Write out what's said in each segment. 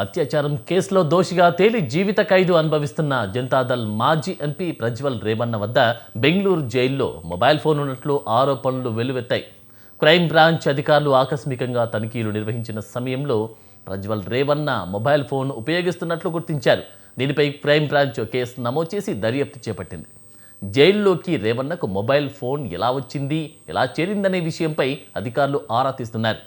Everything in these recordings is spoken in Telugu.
అత్యాచారం కేసులో దోషిగా తేలి జీవిత ఖైదు అనుభవిస్తున్న జనతాదళ్ మాజీ ఎంపీ ప్రజ్వల్ రేవన్న వద్ద బెంగళూరు జైల్లో మొబైల్ ఫోన్ ఉన్నట్లు ఆరోపణలు వెల్లువెత్తాయి. క్రైమ్ బ్రాంచ్ అధికారులు ఆకస్మికంగా తనిఖీలు నిర్వహించిన సమయంలో ప్రజ్వల్ రేవన్న మొబైల్ ఫోన్ ఉపయోగిస్తున్నట్లు గుర్తించారు. దీనిపై క్రైమ్ బ్రాంచ్ కేసు నమోదు చేసి దర్యాప్తు చేపట్టింది. జైల్లోకి రేవన్నకు మొబైల్ ఫోన్ ఎలా వచ్చింది, ఎలా చేరిందనే విషయంపై అధికారులు ఆరా తీస్తున్నారు.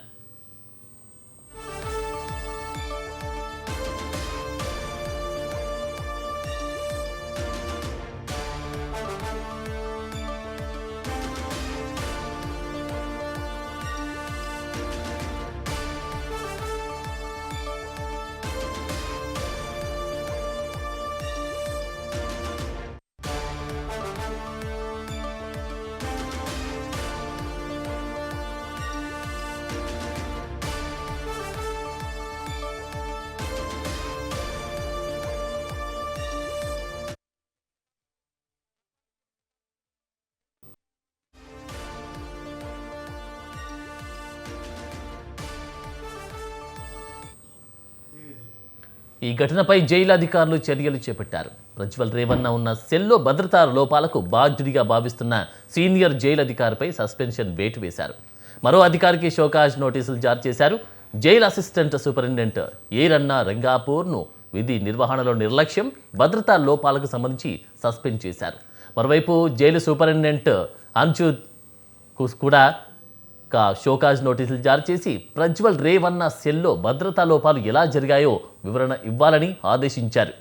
ఈ ఘటనపై జైలు అధికారులు చర్యలు చేపట్టారు. ప్రజ్వల్ రేవన్న ఉన్న సెల్లో భద్రతా లోపాలకు బాధ్యుడిగా భావిస్తున్న సీనియర్ జైలు అధికారిపై సస్పెన్షన్ వేటు వేశారు. మరో అధికారికి షోకాజ్ నోటీసులు జారీ చేశారు. జైలు అసిస్టెంట్ సూపరింటెండెంట్ ఏరన్న రంగాపూర్ను విధి నిర్వహణలో నిర్లక్ష్యం, భద్రతా లోపాలకు సంబంధించి సస్పెండ్ చేశారు. మరోవైపు జైలు సూపరింటెండెంట్ అంచుకు కూడా షోకాజ్ నోటీసులు జారీ చేసి ప్రజ్వల్ రేవన్న సెల్లో భద్రతా లోపాలు ఎలా జరిగాయో వివరణ ఇవ్వాలని ఆదేశించారు.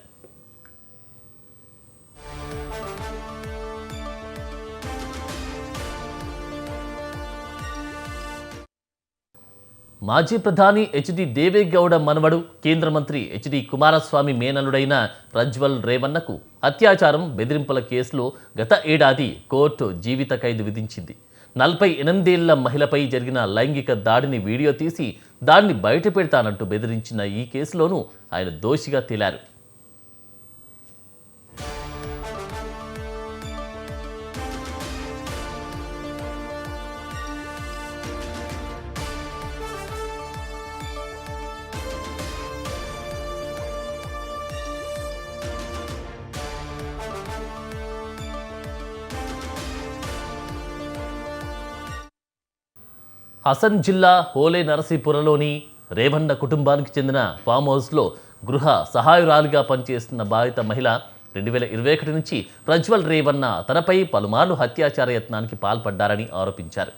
మాజీ ప్రధాని హెచ్డి దేవేగౌడ మనవడు, కేంద్ర మంత్రి హెచ్డి కుమారస్వామి మేనలుడైన ప్రజ్వల్ రేవన్నకు అత్యాచారం, బెదిరింపుల కేసులో గత ఏడాది కోర్టు జీవిత ఖైదు విధించింది. 48 ఏళ్ల మహిళపై జరిగిన లైంగిక దాడిని వీడియో తీసి దాన్ని బయటపెడతానంటూ బెదిరించిన ఈ కేసులోనూ ఆయన దోషిగా తేలారు. హసన్ జిల్లా హోలే నరసీపురలోని రేవన్న కుటుంబానికి చెందిన ఫామ్ హౌస్లో గృహ సహాయురాలిగా పనిచేస్తున్న బాధిత మహిళ 2021 నుంచి ప్రజ్వల్ రేవన్న తనపై పలుమార్లు హత్యాచార యత్నానికి పాల్పడ్డారని ఆరోపించారు.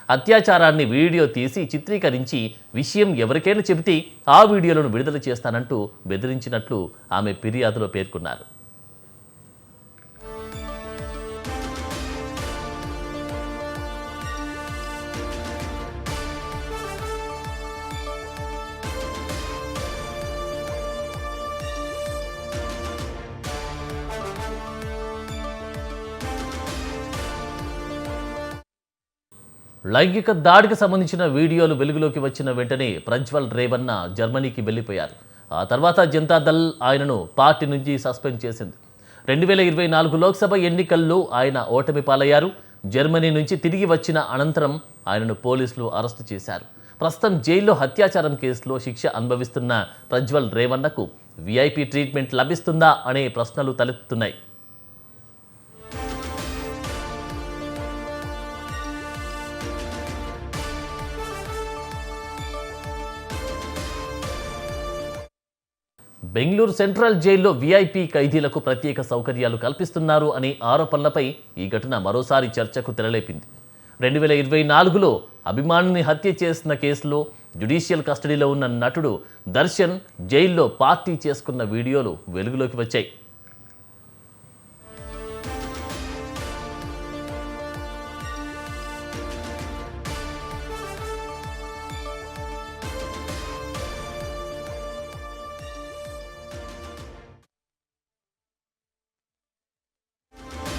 అత్యాచారాన్ని వీడియో తీసి చిత్రీకరించి విషయం ఎవరికైనా చెబితే ఆ వీడియోలను విడుదల చేస్తానంటూ బెదిరించినట్లు ఆమె ఫిర్యాదులో పేర్కొన్నారు. లైంగిక దాడికి సంబంధించిన వీడియోలు వెలుగులోకి వచ్చిన వెంటనే ప్రజ్వల్ రేవన్న జర్మనీకి వెళ్లిపోయారు. ఆ తర్వాత జనతాదళ్ ఆయనను పార్టీ నుంచి సస్పెండ్ చేసింది. 2024 లోక్సభ ఎన్నికల్లో ఆయన ఓటమి పాలయ్యారు. జర్మనీ నుంచి తిరిగి వచ్చిన అనంతరం ఆయనను పోలీసులు అరెస్టు చేశారు. ప్రస్తుతం జైల్లో అత్యాచారం కేసులో శిక్ష అనుభవిస్తున్న ప్రజ్వల్ రేవన్నకు వీఐపీ ట్రీట్మెంట్ లభిస్తుందా అనే ప్రశ్నలు తలెత్తుతున్నాయి. బెంగళూరు సెంట్రల్ జైల్లో వీఐపీ ఖైదీలకు ప్రత్యేక సౌకర్యాలు కల్పిస్తున్నారు అనే ఆరోపణలపై ఈ ఘటన మరోసారి చర్చకు తెరలేపింది. 2024లో అభిమానిని హత్య చేసిన కేసులో జ్యుడిషియల్ కస్టడీలో ఉన్న నటుడు దర్శన్ జైల్లో పార్టీ చేసుకున్న వీడియోలు వెలుగులోకి వచ్చాయి.